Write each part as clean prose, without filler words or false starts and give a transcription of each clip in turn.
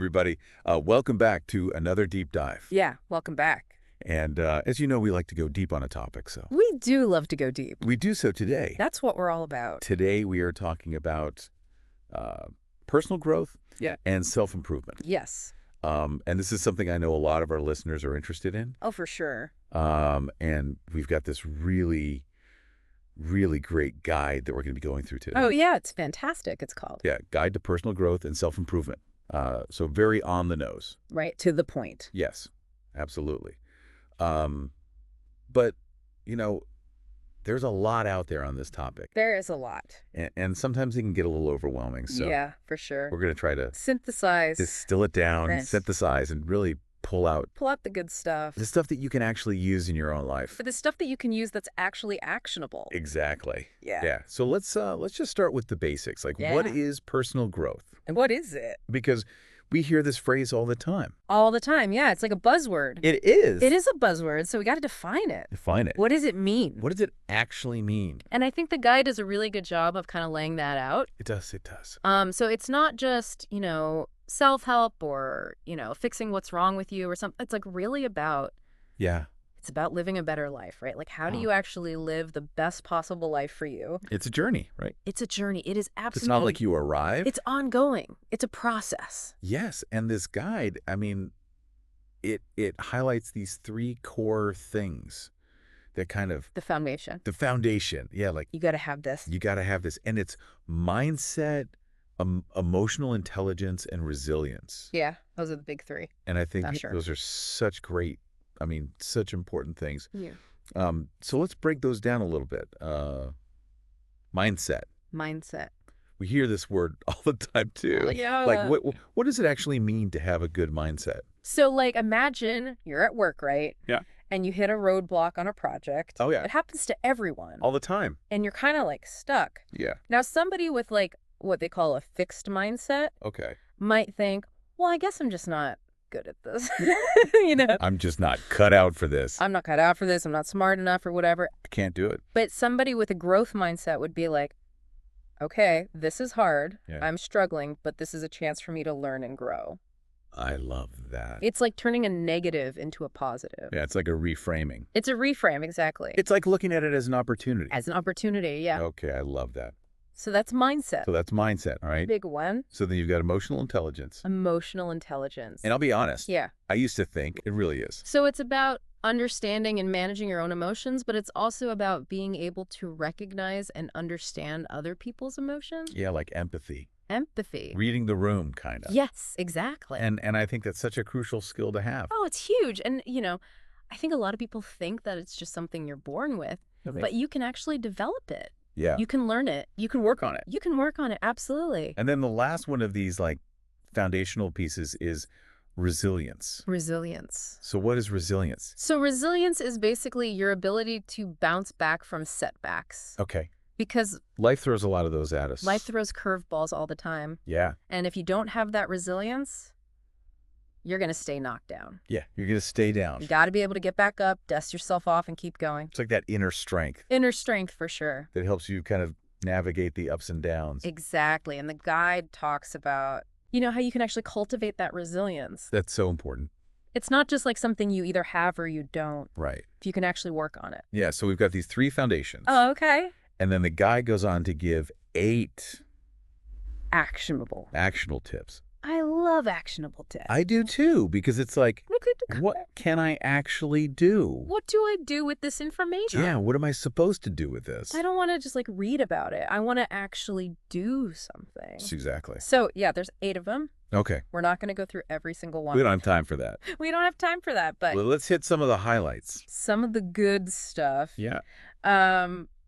everybody. Welcome back to another deep dive. Yeah, welcome back. And as you know, we like to go deep on a topic, so We do love to go deep. we do so today. That's what we're all about. Today we are talking about personal growth and self-improvement. Yes. And this is something I know a lot of our listeners are interested in. Oh, for sure. And we've got this really great guide that we're going to be going through today. Oh, yeah, it's fantastic, it's called. Yeah, Guide to Personal Growth and Self-Improvement. So very on the nose. Right, to the point. Yes, absolutely. But, you know, there's a lot out there on this topic. There is a lot. And sometimes it can get a little overwhelming. So Yeah, for sure. we're going to try to Synthesize. distill it down, Yes. synthesize, and really pull out Pull out the good stuff. the stuff that you can actually use in your own life. For the stuff that you can use that's actually actionable. Exactly. Yeah. Yeah. So let's just start with the basics. Like, what Yeah. is personal growth? And what is it? Because we hear this phrase all the time. All the time, yeah. It's like a buzzword. It is. It is a buzzword, so we got to define it. Define it. What does it mean? What does it actually mean? And I think the guide does a really good job of kind of laying that out. It does. It does. So it's not just, self-help or, fixing what's wrong with you or something. It's like really about, Yeah. it's about living a better life, right? Like how do Oh. you actually live the best possible life for you? It's a journey, right? It's a journey. It is absolutely. It's not like you arrive. It's ongoing. It's a process. Yes, and this guide, I mean, it highlights these three core things that kind of The foundation. the foundation. Yeah, like You got to have this. you got to have this, and it's mindset, emotional intelligence, and resilience. Yeah, those are the big three. And I think Sure. those are such such important things. Yeah. So let's break those down a little bit. Mindset. Mindset. We hear this word all the time too. Yeah. Like, what does it actually mean to have a good mindset? So like imagine you're at work, right? Yeah. And you hit a roadblock on a project. Oh, yeah. It happens to everyone. All the time. And you're kind of like stuck. Yeah. Now, somebody with like what they call a fixed mindset Okay. might think, well, I guess I'm just not good at this. I'm just not cut out for this. I'm not cut out for this. I'm not smart enough or whatever. I can't do it. But somebody with a growth mindset would be like, okay, this is hard. Yeah. I'm struggling, but this is a chance for me to learn and grow. I love that. It's like turning a negative into a positive. Yeah, it's like a reframing. It's a reframe, exactly. It's like looking at it as an opportunity. As an opportunity, yeah. Okay, I love that. So that's mindset. So that's mindset, all right? Big one. So then you've got emotional intelligence. Emotional intelligence. And I'll be honest. Yeah. I used to think it really is. So it's about understanding and managing your own emotions, but it's also about being able to recognize and understand other people's emotions. Yeah, like empathy. Empathy. Reading the room, kind of. Yes, exactly. And I think that's such a crucial skill to have. Oh, it's huge. And, I think a lot of people think that it's just something you're born with, Okay. but you can actually develop it. Yeah. You can learn it. You can work on it. You can work on it, absolutely. And then the last one of these like foundational pieces is resilience. Resilience. So what is resilience? So resilience is basically your ability to bounce back from setbacks. Okay. Because Life throws a lot of those at us. life throws curveballs all the time. Yeah. And if you don't have that resilience, you're going to stay knocked down. Yeah. You're going to stay down. You got to be able to get back up, dust yourself off, and keep going. It's like that inner strength Inner strength for sure. that helps you kind of navigate the ups and downs. Exactly. And the guide talks about, how you can actually cultivate that resilience. That's so important. It's not just like something you either have or you don't, Right. if you can actually work on it. Yeah. So we've got these three foundations. Oh, okay. And then the guy goes on to give 8 Actionable. actionable tips. I love actionable tips. I do too, because it's like, what can I actually do? What do I do with this information? Yeah, what am I supposed to do with this? I don't want to just like read about it. I want to actually do something. Exactly. So yeah, there's 8 of them. Okay. We're not going to go through every single one. We don't have time for that. We don't have time for that, but Well, let's hit some of the highlights. some of the good stuff. Yeah.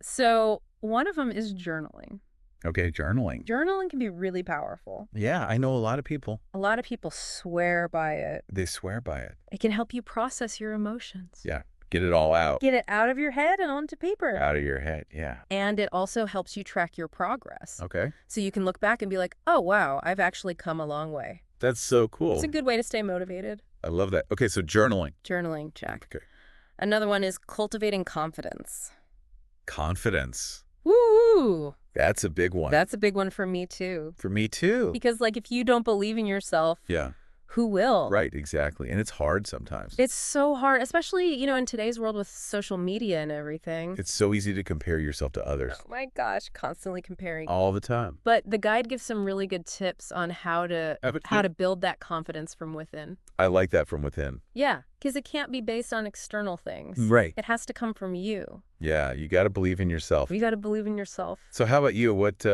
So one of them is journaling. Okay, journaling. Journaling can be really powerful. Yeah, I know a lot of people. A lot of people swear by it. They swear by it. It can help you process your emotions. Yeah, get it all out. Get it out of your head and onto paper. Out of your head, yeah. And it also helps you track your progress. Okay. So you can look back and be like, oh, wow, I've actually come a long way. That's so cool. It's a good way to stay motivated. I love that. Okay, so journaling. Journaling, check. Okay. Another one is cultivating confidence. Confidence. Woo! That's a big one. That's a big one for me, too. For me too. Because, like, if you don't believe in yourself, Yeah. Who will? Right, exactly. And it's hard sometimes. It's so hard, especially, in today's world with social media and everything. It's so easy to compare yourself to others Oh my gosh, constantly comparing. all the time. But the guide gives some really good tips on how to build that confidence from within. I like that from within. Yeah, because it can't be based on external things. Right. It has to come from you. Yeah, you got to believe in yourself. You got to believe in yourself. So how about you? What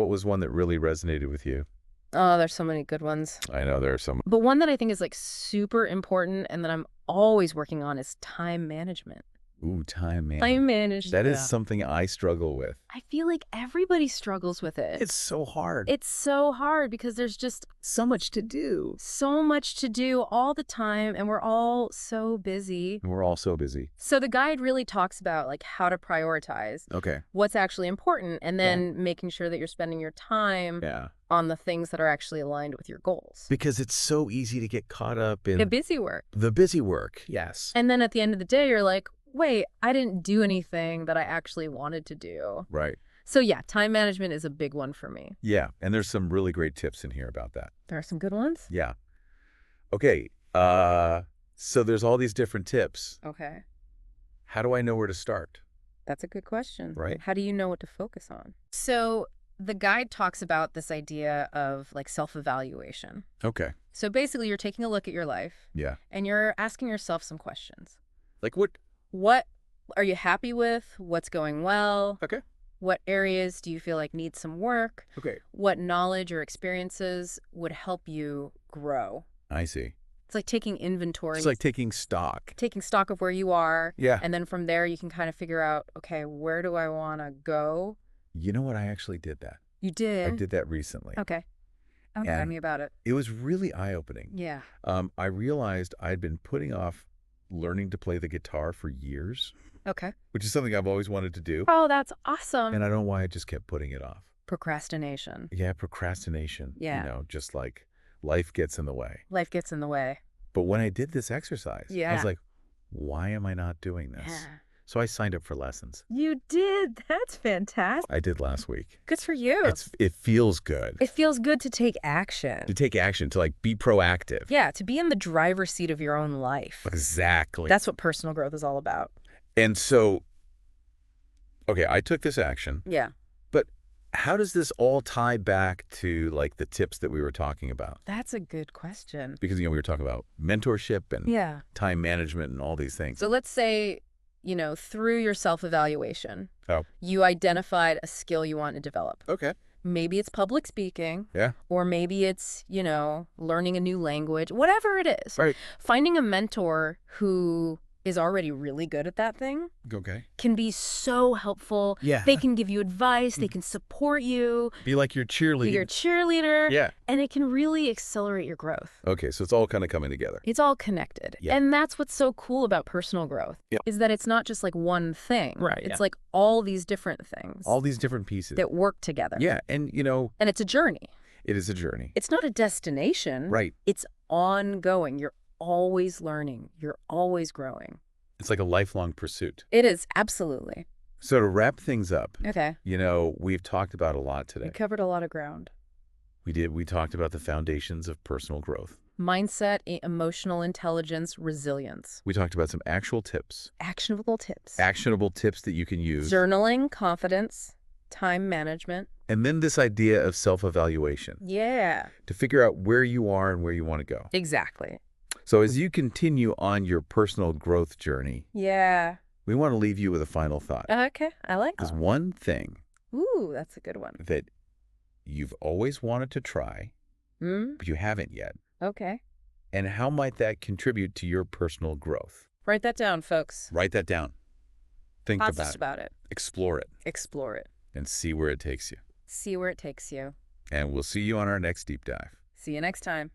was one that really resonated with you? Oh, there's so many good ones. I know there are some. But one that I think is like super important and that I'm always working on is time management. Ooh, time management. Time management. That is something I struggle with. I feel like everybody struggles with it. It's so hard. It's so hard because there's just so much to do. so much to do all the time, and we're all so busy. And we're all so busy. So the guide really talks about like how to prioritize Okay. what's actually important, and then making sure that you're spending your time on the things that are actually aligned with your goals. Because it's so easy to get caught up in The busy work. the busy work. Yes. And then at the end of the day, you're like, wait, I didn't do anything that I actually wanted to do. Right. So yeah, time management is a big one for me. Yeah, and there's some really great tips in here about that. There are some good ones. Yeah. Okay. So there's all these different tips. Okay. How do I know where to start? That's a good question. Right. How do you know what to focus on? So the guide talks about this idea of like self-evaluation. Okay. So basically you're taking a look at your life Yeah. and you're asking yourself some questions. Like what? What are you happy with? What's going well? Okay. What areas do you feel like need some work? Okay. What knowledge or experiences would help you grow? I see. It's like taking inventory. It's like taking stock. Taking stock of where you are. Yeah. And then from there, you can kind of figure out, okay, where do I want to go? You know what? I actually did that. You did? I did that recently. Okay. Tell And me about it. it was really eye-opening. Yeah. I realized I'd been putting off learning to play the guitar for years, Okay. which is something I've always wanted to do. Oh, that's awesome. And I don't know why I just kept putting it off. Procrastination. Yeah, procrastination. Yeah. You know, just like life gets in the way. Life gets in the way. But when I did this exercise, I Yeah. was like, why am I not doing this? Yeah. So I signed up for lessons. You did. That's fantastic. I did last week. Good for you. It feels good It feels good to take action. to take action, to like be proactive. Yeah, to be in the driver's seat of your own life. Exactly. That's what personal growth is all about. And so, okay, I took this action, Yeah. but how does this all tie back to like the tips that we were talking about? That's a good question. Because, we were talking about mentorship and Yeah. time management and all these things. So let's say, through your self-evaluation, Oh. you identified a skill you want to develop. Okay. Maybe it's public speaking. Yeah. Or maybe it's, learning a new language, whatever it is. Right. Finding a mentor who is already really good at that thing Okay. can be so helpful. Yeah. They can give you advice. They can support you. Be like your Be cheerleader. your cheerleader. Yeah. And it can really accelerate your growth. Okay, so it's all kind of coming together. It's all connected. Yeah. And that's what's so cool about personal growth, Yeah. is that it's not just like one thing. Right, It's yeah. like all these different things All these different pieces. that work together. Yeah, and And it's a journey. it is a journey. It's not a destination. Right. It's ongoing. You're always learning. You're always growing. It's like a lifelong pursuit. It is, absolutely. So to wrap things up, Okay. we've talked about a lot We today. covered a lot of ground. We talked about the foundations of personal growth. Mindset, emotional intelligence, resilience. We talked about some actual tips, Actionable tips. actionable tips that you can use. Journaling, confidence, time management. And then this idea of self-evaluation Yeah. to figure out where you are and where you want to go. Exactly. So as you continue on your personal growth journey, Yeah. we want to leave you with a final thought. Okay. I like There's that. one thing Ooh, that's a good one. that you've always wanted to try, Hmm? but you haven't yet. Okay. And how might that contribute to your personal growth? Write that down, folks. Write that down. Think Talk to about us it. about it. Explore it Explore it. and see where it takes you. See where it takes you. And we'll see you on our next deep dive. See you next time.